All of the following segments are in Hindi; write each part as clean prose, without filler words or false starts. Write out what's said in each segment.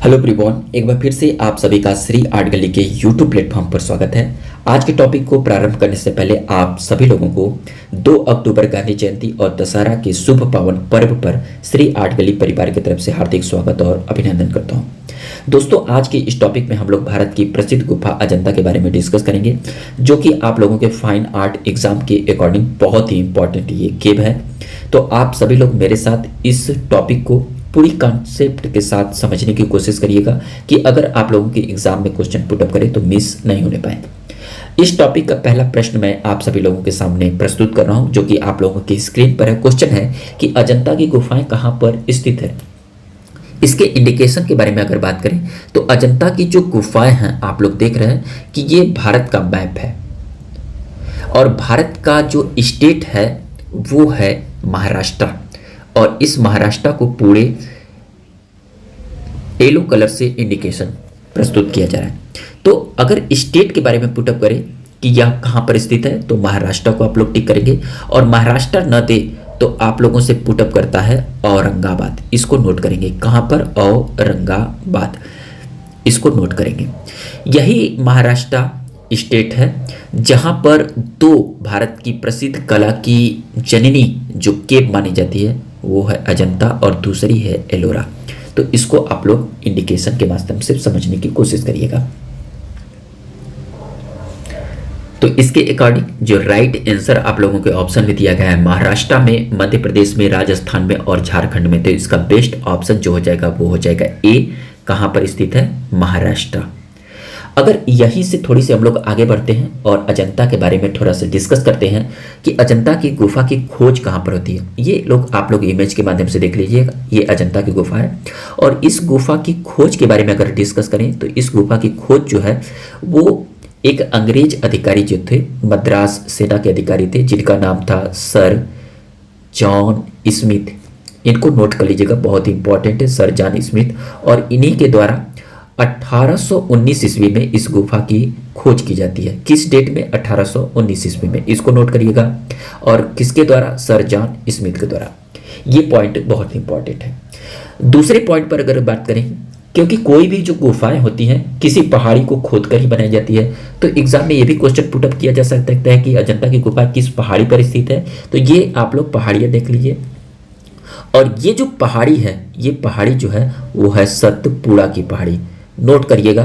हेलो एवरीवन, एक बार फिर से आप सभी का श्री आर्ट गली के यूट्यूब प्लेटफॉर्म पर स्वागत है। आज के टॉपिक को प्रारंभ करने से पहले आप सभी लोगों को 2 अक्टूबर गांधी जयंती और दशहरा के शुभ पावन पर्व पर श्री आर्ट गली परिवार की तरफ से हार्दिक स्वागत और अभिनंदन करता हूं। दोस्तों, आज के इस टॉपिक में हम लोग भारत की प्रसिद्ध गुफा अजंता के बारे में डिस्कस करेंगे, जो कि आप लोगों के फाइन आर्ट एग्जाम के अकॉर्डिंग बहुत ही इंपॉर्टेंट ये केव है। तो आप सभी लोग मेरे साथ इस टॉपिक को पूरी कॉन्सेप्ट के साथ समझने की कोशिश करिएगा कि अगर आप लोगों के एग्जाम में क्वेश्चन पुटअप करें तो मिस नहीं होने पाए। इस टॉपिक का पहला प्रश्न मैं आप सभी लोगों के सामने प्रस्तुत कर रहा हूं, जो कि आप लोगों की स्क्रीन पर है। क्वेश्चन है कि अजंता की गुफाएं कहां पर स्थित है। इसके इंडिकेशन के बारे में अगर बात करें तो अजंता की जो गुफाएं हैं, आप लोग देख रहे हैं कि ये भारत का मैप है और भारत का जो स्टेट है वो है महाराष्ट्र, और इस महाराष्ट्र को पूरे येलो कलर से इंडिकेशन प्रस्तुत किया जा रहा है। तो अगर स्टेट के बारे में पुटअप करें कि यह कहां पर स्थित है तो महाराष्ट्र को आप लोग टिक करेंगे, और महाराष्ट्र न दे तो आप लोगों से पुटअप करता है औरंगाबाद। इसको नोट करेंगे, कहां पर, औरंगाबाद, इसको नोट करेंगे। यही महाराष्ट्र स्टेट है जहां पर 2 भारत की प्रसिद्ध कला की जननी जो केव मानी जाती है वो है अजंता और दूसरी है एलोरा। तो इसको आप लोग इंडिकेशन के माध्यम से समझने की कोशिश करिएगा। तो इसके अकॉर्डिंग जो राइट आंसर आप लोगों के ऑप्शन में दिया गया है महाराष्ट्र में, मध्य प्रदेश में, राजस्थान में और झारखंड में, तो इसका बेस्ट ऑप्शन जो हो जाएगा वो हो जाएगा ए। कहां पर स्थित है? महाराष्ट्र। अगर यहीं से थोड़ी सी हम लोग आगे बढ़ते हैं और अजंता के बारे में थोड़ा सा डिस्कस करते हैं कि अजंता की गुफा की खोज कहाँ पर होती है। ये लोग आप लोग इमेज के माध्यम से देख लीजिएगा, ये अजंता की गुफा है। और इस गुफा की खोज के बारे में अगर डिस्कस करें तो इस गुफा की खोज जो है वो एक अंग्रेज अधिकारी जो थे, मद्रास सेना के अधिकारी थे, जिनका नाम था सर जॉन स्मिथ। इनको नोट कर लीजिएगा, बहुत ही इंपॉर्टेंट है, सर जॉन स्मिथ। और इन्हीं के द्वारा 1819 ईस्वी में इस गुफा की खोज की जाती है। किस डेट में? 1819 ईस्वी में, इसको नोट करिएगा। और किसके द्वारा? सर जॉन स्मिथ के द्वारा। ये पॉइंट बहुत इंपॉर्टेंट है। दूसरे पॉइंट पर अगर बात करें, क्योंकि कोई भी जो गुफाएं होती हैं किसी पहाड़ी को खोदकर ही बनाई जाती है, तो एग्जाम में ये भी क्वेश्चन पुटअप किया जा सकता है कि अजंता की गुफा किस पहाड़ी पर स्थित है। तो ये आप लोग पहाड़ियां देख लीजिए, और ये जो पहाड़ी है, ये पहाड़ी जो है वो है सतपुड़ा की पहाड़ी। नोट करिएगा,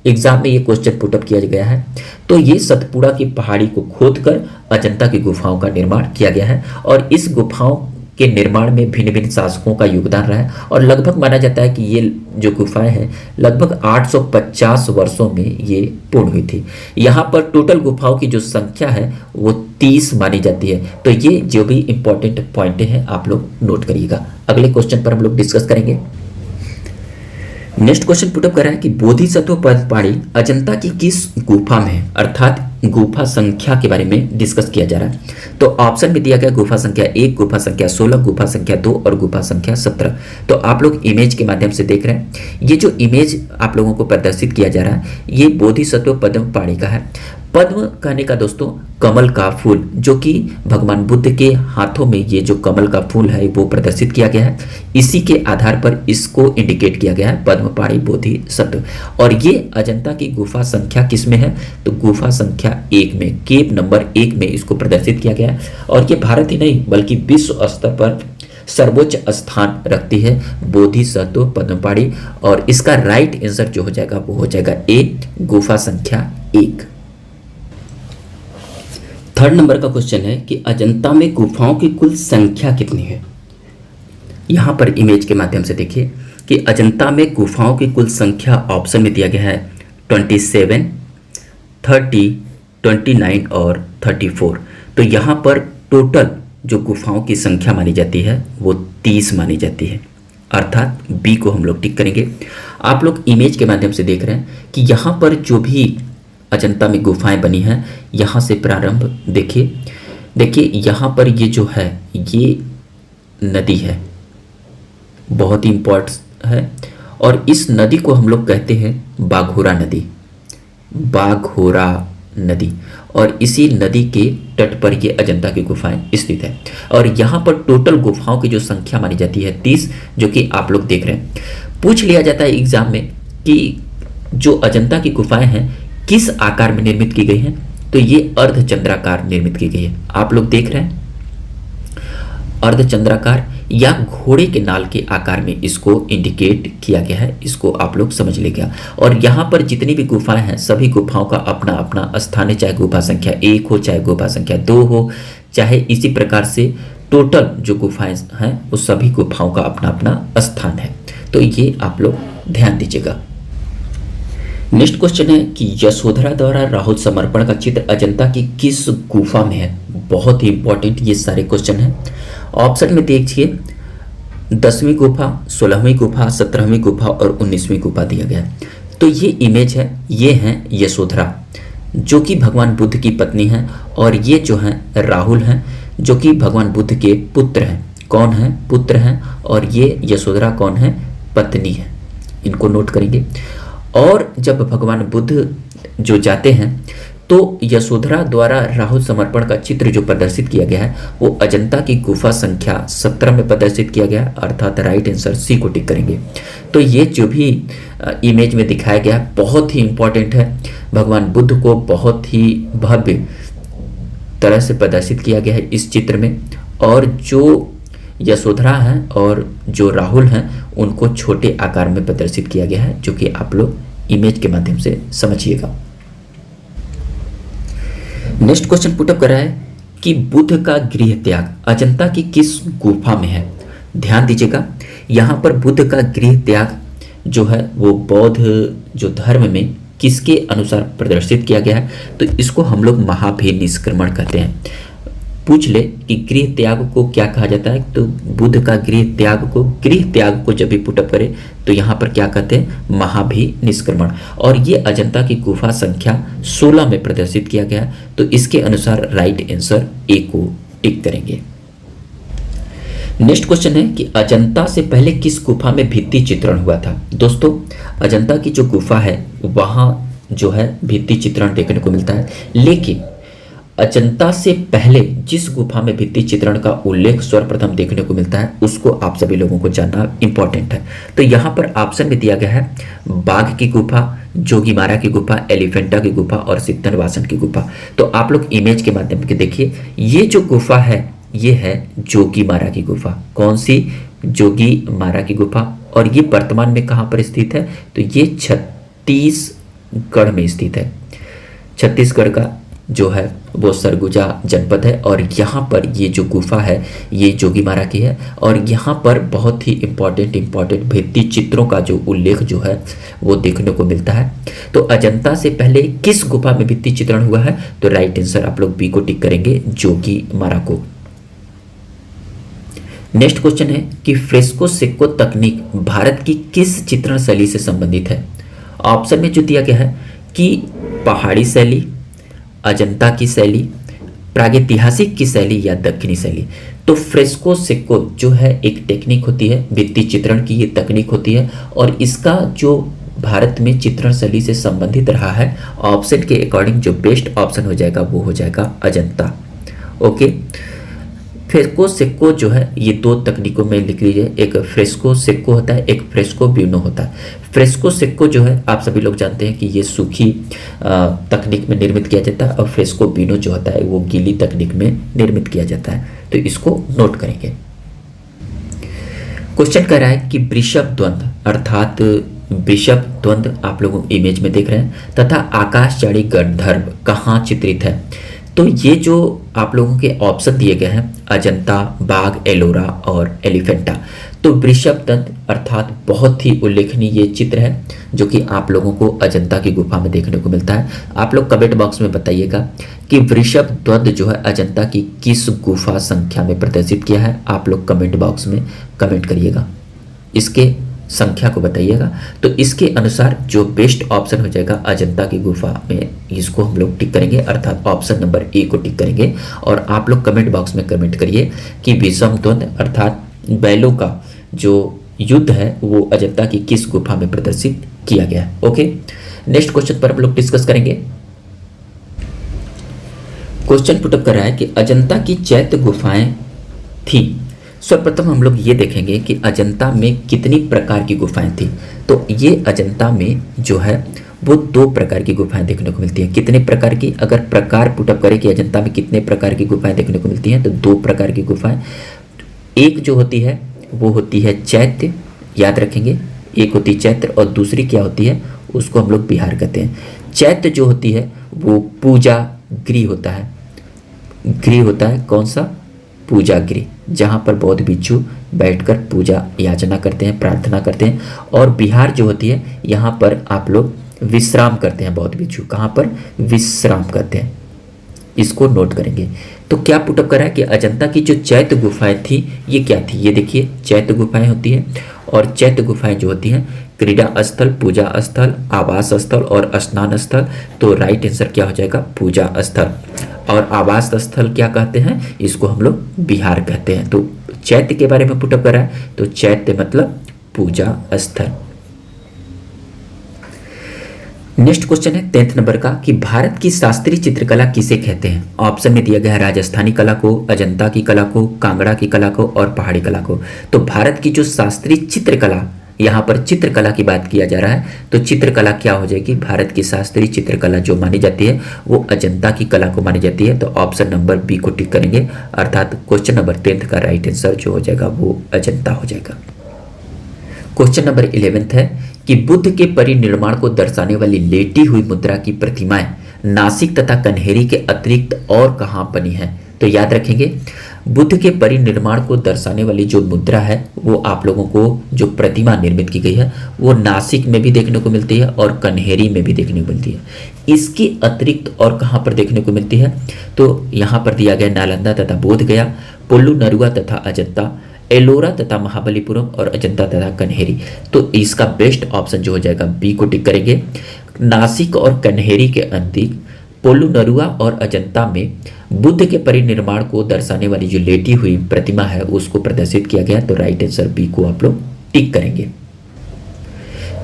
एग्जाम में ये क्वेश्चन पुटअप किया गया है। तो ये सतपुड़ा की पहाड़ी को खोदकर अजंता की गुफाओं का निर्माण किया गया है, और इस गुफाओं के निर्माण में भिन्न भिन्न शासकों का योगदान रहा है। और लगभग माना जाता है कि ये जो गुफाएं हैं लगभग 850 वर्षों में ये पूर्ण हुई थी। यहाँ पर टोटल गुफाओं की जो संख्या है वो 30 मानी जाती है। तो ये जो भी इंपॉर्टेंट पॉइंट है आप लोग नोट करिएगा। अगले क्वेश्चन पर हम लोग डिस्कस करेंगे। नेक्स्ट क्वेश्चन पुटअप कर रहा है कि बोधिसत्व पद्मपाणि अजंता की किस गुफा में है, अर्थात गुफा संख्या के बारे में डिस्कस किया जा रहा है। तो ऑप्शन में दिया गया गुफा संख्या 1, गुफा संख्या 16, गुफा संख्या 2 और गुफा संख्या 17। तो आप लोग इमेज के माध्यम से देख रहे हैं, ये जो इमेज आप लोगों को प्रदर्शित किया जा रहा है ये बोधिसत्व पद्मपाणि का है। पद्म कहने का दोस्तों कमल का फूल, जो कि भगवान बुद्ध के हाथों में ये जो कमल का फूल है वो प्रदर्शित किया गया है। इसी के आधार पर इसको इंडिकेट किया गया है पद्मपाणि बोधिसत्व। और ये अजंता की गुफा संख्या किस में है? तो गुफा संख्या 1 में, केव नंबर 1 में इसको प्रदर्शित किया गया है। और ये भारत ही नहीं बल्कि विश्व स्तर पर सर्वोच्च स्थान रखती है बोधिसत्व पद्मपाणि। और इसका राइट आंसर जो हो जाएगा वो हो जाएगा ए, गुफा संख्या 1। थर्ड नंबर का क्वेश्चन है कि अजंता में गुफाओं की कुल संख्या कितनी है। यहाँ पर इमेज के माध्यम से देखिए कि अजंता में गुफाओं की कुल संख्या ऑप्शन में दिया गया है 27, 30, 29 और 34। तो यहाँ पर टोटल जो गुफाओं की संख्या मानी जाती है वो 30 मानी जाती है, अर्थात बी को हम लोग टिक करेंगे। आप लोग इमेज के माध्यम से देख रहे हैं कि यहाँ पर जो भी अजंता में गुफाएं बनी हैं, यहाँ से प्रारंभ देखिए यहाँ पर ये जो है ये नदी है, बहुत ही इंपॉर्टेंट है। और इस नदी को हम लोग कहते हैं बाघोरा नदी, बाघोरा नदी। और इसी नदी के तट पर ये अजंता की गुफाएं स्थित है। और यहाँ पर टोटल गुफाओं की जो संख्या मानी जाती है 30, जो कि आप लोग देख रहे हैं। पूछ लिया जाता है एग्जाम में कि जो अजंता की गुफाएं हैं किस आकार में निर्मित की गई हैं, तो ये अर्धचंद्राकार निर्मित की गई है। आप लोग देख रहे हैं अर्धचंद्राकार या घोड़े के नाल के आकार में इसको इंडिकेट किया गया है, इसको आप लोग समझ लीजिएगा। और यहाँ पर जितनी भी गुफाएं हैं सभी गुफाओं का अपना अपना स्थान है, चाहे गुफा संख्या 1 हो, चाहे गुफा संख्या 2 हो, चाहे इसी प्रकार से टोटल जो गुफाएं हैं वो सभी गुफाओं का अपना अपना स्थान है। तो ये आप लोग ध्यान दीजिएगा। नेक्स्ट क्वेश्चन है कि यशोधरा द्वारा राहुल समर्पण का चित्र अजंता की किस गुफा में है। बहुत ही इंपॉर्टेंट ये सारे क्वेश्चन हैं। ऑप्शन में देखिए 10वीं गुफा, 16वीं गुफा, 17वीं गुफा और 19वीं गुफा दिया गया है। तो ये इमेज है, ये हैं यशोधरा जो कि भगवान बुद्ध की पत्नी हैं, और ये जो हैं राहुल हैं जो कि भगवान बुद्ध के पुत्र हैं। कौन हैं? पुत्र हैं। और ये यशोधरा कौन है? पत्नी है। इनको नोट करेंगे। और जब भगवान बुद्ध जो जाते हैं तो यशोधरा द्वारा राहुल समर्पण का चित्र जो प्रदर्शित किया गया है वो अजंता की गुफा संख्या 17 में प्रदर्शित किया गया है, अर्थात राइट आंसर सी को टिक करेंगे। तो ये जो भी इमेज में दिखाया गया है बहुत ही इंपॉर्टेंट है। भगवान बुद्ध को बहुत ही भव्य तरह से प्रदर्शित किया गया है इस चित्र में, और जो यशोधरा हैं और जो राहुल हैं उनको छोटे आकार में प्रदर्शित किया गया है, जो कि आप लोग इमेज के माध्यम से समझिएगा। नेक्स्ट क्वेश्चन पुटअप कर रहा है कि बुद्ध का गृह त्याग अजंता की किस गुफा में है। ध्यान दीजिएगा, यहाँ पर बुद्ध का गृह त्याग जो है वो बौद्ध जो धर्म में किसके अनुसार प्रदर्शित किया गया है, तो इसको हम लोग महाभिनिष्क्रमण कहते हैं। पूछ ले कि गृह त्याग को क्या कहा जाता है, तो बुद्ध का गृह त्याग को जब भी पुटअप करे तो यहाँ पर क्या कहते हैं? महाभिनिष्क्रमण। और ये अजंता की गुफा संख्या 16 में प्रदर्शित किया गया है, तो इसके अनुसार राइट आंसर ए को टिक करेंगे। नेक्स्ट क्वेश्चन है कि अजंता से पहले किस गुफा में भित्ति चित्रण हुआ था। दोस्तों अजंता की जो गुफा है वहाँ जो है भित्ति चित्रण देखने को मिलता है, लेकिन अजंता से पहले जिस गुफा में भित्ति चित्रण का उल्लेख सर्वप्रथम देखने को मिलता है उसको आप सभी लोगों को जानना इंपॉर्टेंट है। तो यहाँ पर ऑप्शन में दिया गया है बाघ की गुफा, जोगीमारा की गुफा, एलिफेंटा की गुफा और सित्तनवासन की गुफा। तो आप लोग इमेज के माध्यम से देखिए, ये जो गुफा है ये है जोगीमारा की गुफा। कौन सी? जोगीमारा की गुफा। और ये वर्तमान में कहाँ पर स्थित है, तो ये छत्तीसगढ़ में स्थित है। छत्तीसगढ़ का जो है वो सरगुजा जनपद है, और यहाँ पर ये जो गुफा है ये जोगीमारा की है। और यहाँ पर बहुत ही इम्पॉर्टेंट भित्ति चित्रों का जो उल्लेख जो है वो देखने को मिलता है। तो अजंता से पहले किस गुफा में भित्ति चित्रण हुआ है, तो राइट आंसर आप लोग बी को टिक करेंगे, जोगीमारा को। नेक्स्ट क्वेश्चन है कि फ्रेस्को सिक्को तकनीक भारत की किस चित्रण शैली से संबंधित है। ऑप्शन में जो दिया गया है कि पहाड़ी शैली, अजंता की शैली, प्रागैतिहासिक की शैली या दक्षिणी शैली। तो फ्रेस्को सिक्को जो है एक टेक्निक होती है, भित्ति चित्रण की ये तकनीक होती है, और इसका जो भारत में चित्रण शैली से संबंधित रहा है, ऑप्शन के अकॉर्डिंग जो बेस्ट ऑप्शन हो जाएगा वो हो जाएगा अजंता। ओके, फ्रेस्को सिक्को जो है ये दो तकनीकों में लिख लीजिए, एक फ्रेस्को सिक्को होता है, एक फ्रेस्को ब्यूनो होता है। फ्रेस्को सिक्को जो है आप सभी लोग जानते हैं कि ये सूखी तकनीक में निर्मित किया जाता है, और फ्रेस्को ब्यूनो जो होता है वो गीली तकनीक में निर्मित किया जाता है। तो इसको नोट करेंगे। क्वेश्चन कह रहा है कि वृषभ द्वंद्व अर्थात वृषभ द्वंद्व आप लोग इमेज में देख रहे हैं, तथा आकाशचारी गंधर्व कहाँ चित्रित है। तो ये जो आप लोगों के ऑप्शन दिए गए हैं अजंता, बाघ, एलोरा और एलिफेंटा, तो वृषभ दंत अर्थात बहुत ही उल्लेखनीय ये चित्र है जो कि आप लोगों को अजंता की गुफा में देखने को मिलता है। आप लोग कमेंट बॉक्स में बताइएगा कि वृषभ द्वंद जो है अजंता की किस गुफा संख्या में प्रदर्शित किया है। आप लोग कमेंट बॉक्स में कमेंट करिएगा, इसके संख्या को बताइएगा। तो इसके अनुसार जो बेस्ट ऑप्शन हो जाएगा अजंता की गुफा में, इसको हम लोग टिक करेंगे, अर्थात ऑप्शन नंबर ए को टिक करेंगे। और आप लोग कमेंट बॉक्स में कमेंट करिए कि विषम द्वंद अर्थात बैलों का जो युद्ध है वो अजंता की किस गुफा में प्रदर्शित किया गया है। ओके, नेक्स्ट क्वेश्चन पर हम लोग डिस्कस करेंगे। क्वेश्चन पुटअप कर रहा है कि अजंता की चैत्य गुफाएं थी सर्वप्रथम हम लोग ये देखेंगे कि अजंता में कितनी प्रकार की गुफाएं थी। तो ये अजंता में जो है वो 2 प्रकार की गुफाएं देखने को मिलती हैं। कितने प्रकार की, अगर प्रकार पुटअप करें कि अजंता में कितने प्रकार की गुफाएं देखने को मिलती हैं, तो 2 प्रकार की गुफाएं। एक जो होती है वो होती है चैत्य, याद रखेंगे, एक होती चैत्र और दूसरी क्या होती है, उसको हम लोग विहार कहते हैं। चैत्य जो होती है वो पूजा गृह होता है। गृह होता है कौन सा, पूजा गृह, जहाँ पर बौद्ध भिक्षु बैठकर पूजा याचना करते हैं, प्रार्थना करते हैं। और विहार जो होती है, यहाँ पर आप लोग विश्राम करते हैं बौद्ध भिक्षु, कहाँ पर, विश्राम करते हैं। इसको नोट करेंगे। तो क्या पुटअप करा है कि अजंता की जो चैत्य गुफाएं थी ये क्या थी, ये देखिए चैत्य गुफाएं होती हैं। और चैत्य गुफाएं जो होती हैं क्रीड़ा स्थल, पूजा स्थल, आवास स्थल और स्नान स्थल। तो राइट आंसर क्या हो जाएगा, पूजा स्थल। और आवास स्थल क्या कहते हैं, इसको हम लोग विहार कहते हैं। तो चैत्य के बारे में पुटअप करा है, तो चैत्य मतलब पूजा स्थल। नेक्स्ट क्वेश्चन है 10th नंबर का कि भारत की शास्त्रीय चित्रकला किसे कहते हैं। ऑप्शन में दिया गया है राजस्थानी कला को, अजंता की कला को, कांगड़ा की कला को और पहाड़ी कला को। तो भारत की जो शास्त्रीय चित्रकला, यहाँ पर चित्रकला की बात किया जा रहा है, तो चित्रकला क्या हो जाएगी, भारत की शास्त्रीय चित्रकला जो मानी जाती है वो अजंता की कला को मानी जाती है। तो ऑप्शन नंबर बी को टिक करेंगे, अर्थात क्वेश्चन नंबर 10th का राइट आंसर जो हो जाएगा वो अजंता हो जाएगा। क्वेश्चन नंबर 11th है कि बुद्ध के परिनिर्माण को दर्शाने वाली लेटी हुई मुद्रा की प्रतिमाएं नासिक तथा कन्हेरी के अतिरिक्त और कहाँ बनी है। तो याद रखेंगे, बुद्ध के परिनिर्माण को दर्शाने वाली जो मुद्रा है वो आप लोगों को जो प्रतिमा निर्मित की गई है वो नासिक में भी देखने को मिलती है और कन्हेरी में भी देखने को मिलती है। इसके अतिरिक्त और कहाँ पर देखने को मिलती है, तो यहाँ पर दिया गया नालंदा तथा बोधगया, पुल्लू नरुआ तथा अजंता, एलोरा तथा महाबलीपुरम और अजंता तथा कन्हेरी। तो इसका बेस्ट ऑप्शन जो हो जाएगा बी को टिक करेंगे। नासिक और कन्हेरी के अतिरिक्त पोलू नरुआ और अजंता में बुद्ध के परिनिर्माण को दर्शाने वाली जो लेटी हुई प्रतिमा है उसको प्रदर्शित किया गया। तो राइट आंसर बी को आप लोग टिक करेंगे।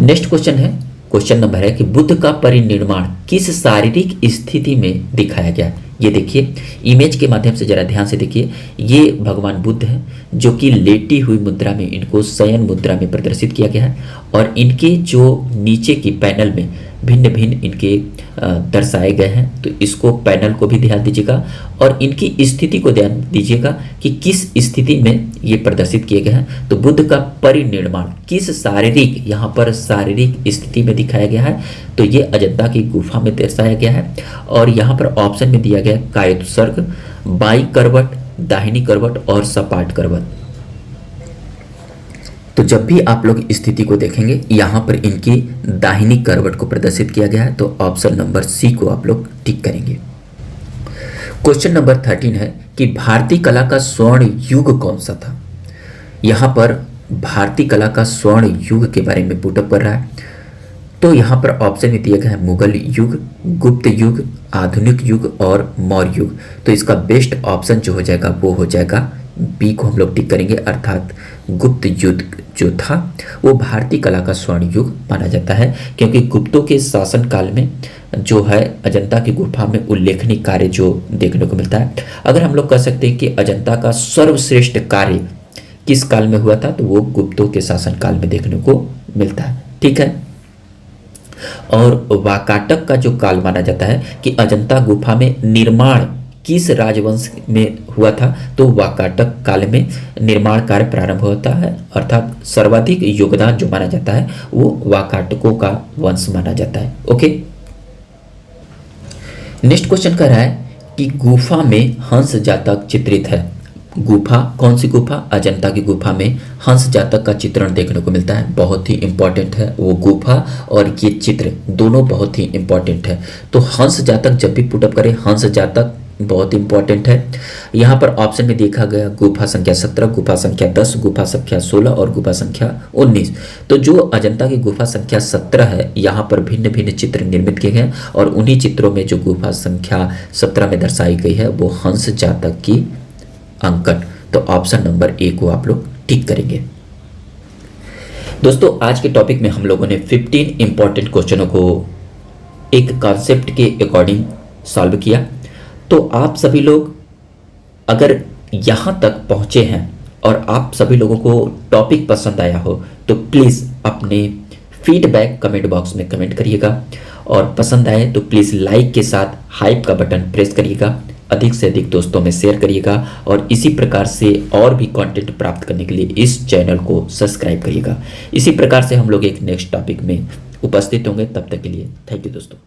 नेक्स्ट क्वेश्चन है, क्वेश्चन नंबर है कि बुद्ध का परिनिर्माण किस शारीरिक स्थिति में दिखाया गया। ये देखिए इमेज के माध्यम से जरा ध्यान से देखिए, ये भगवान बुद्ध है जो कि लेटी हुई मुद्रा में, इनको शयन मुद्रा में प्रदर्शित किया गया है। और इनके जो नीचे की पैनल में भिन्न भिन्न इनके दर्शाए गए हैं। तो इसको पैनल को भी ध्यान दीजिएगा और इनकी स्थिति को ध्यान दीजिएगा कि किस स्थिति में ये प्रदर्शित किए गए हैं। तो बुद्ध का परिनिर्माण किस शारीरिक, यहाँ पर शारीरिक स्थिति में दिखाया गया है, तो ये अजंता की गुफा में दर्शाया गया है। और यहाँ पर ऑप्शन में दिया गया कायोत्सर्ग, बाई करवट, दाहिनी करवट और सपाट करवट। तो जब भी आप लोग स्थिति को देखेंगे यहाँ पर इनकी दाहिनी करवट को प्रदर्शित किया गया है। तो ऑप्शन नंबर सी को आप लोग टिक करेंगे। क्वेश्चन नंबर 13 है कि भारतीय कला का स्वर्ण युग कौन सा था। यहाँ पर भारतीय कला का स्वर्ण युग के बारे में पुटअप कर रहा है। तो यहाँ पर ऑप्शन में दिया गया है मुगल युग, गुप्त युग, आधुनिक युग और मौर्य युग। तो इसका बेस्ट ऑप्शन जो हो जाएगा वो हो जाएगा बी को हम लोग टिक करेंगे, अर्थात गुप्त युग जो था वो भारतीय कला का स्वर्ण युग माना जाता है। क्योंकि गुप्तों के शासन काल में जो है अजंता की गुफा में उल्लेखनीय कार्य जो देखने को मिलता है। अगर हम लोग कह सकते हैं कि अजंता का सर्वश्रेष्ठ कार्य किस काल में हुआ था, तो वो गुप्तों के शासन काल में देखने को मिलता है। ठीक है। और वाकाटक का जो काल माना जाता है कि अजंता गुफा में निर्माण किस राजवंश में हुआ था, तो वाकाटक काल में निर्माण कार्य प्रारंभ होता है। अर्थात सर्वाधिक योगदान जो माना जाता है वो वाकाटकों का वंश माना जाता है। ओके। नेक्स्ट क्वेश्चन कह रहा है कि गुफा में हंस जातक चित्रित है। गुफा, कौन सी गुफा, अजंता की गुफा में हंस जातक का चित्रण देखने को मिलता है। बहुत ही इंपॉर्टेंट है वो गुफा और ये चित्र दोनों बहुत ही इंपॉर्टेंट है। तो हंस जातक जब भी पुटअप करें, हंस जातक बहुत इंपॉर्टेंट है। यहाँ पर ऑप्शन में देखा गया गुफा संख्या 17, गुफा संख्या 10, गुफा संख्या 16 और गुफा संख्या 19। तो जो अजंता की गुफा संख्या 17 है, यहाँ पर भिन्न भिन्न चित्र निर्मित किए गए और उन्हीं चित्रों में जो गुफा संख्या 17 में दर्शाई गई है वो हंस जातक की अंकन। तो ऑप्शन नंबर ए को आप लोग टिक करेंगे। दोस्तों आज के टॉपिक में हम लोगों ने 15 इंपॉर्टेंट क्वेश्चनों को एक कॉन्सेप्ट के अकॉर्डिंग सॉल्व किया। तो आप सभी लोग अगर यहाँ तक पहुँचे हैं और आप सभी लोगों को टॉपिक पसंद आया हो तो प्लीज़ अपने फीडबैक कमेंट बॉक्स में कमेंट करिएगा, और पसंद आए तो प्लीज़ लाइक के साथ हाइप का बटन प्रेस करिएगा, अधिक से अधिक दोस्तों में शेयर करिएगा, और इसी प्रकार से और भी कंटेंट प्राप्त करने के लिए इस चैनल को सब्सक्राइब करिएगा। इसी प्रकार से हम लोग एक नेक्स्ट टॉपिक में उपस्थित होंगे, तब तक के लिए थैंक यू दोस्तों।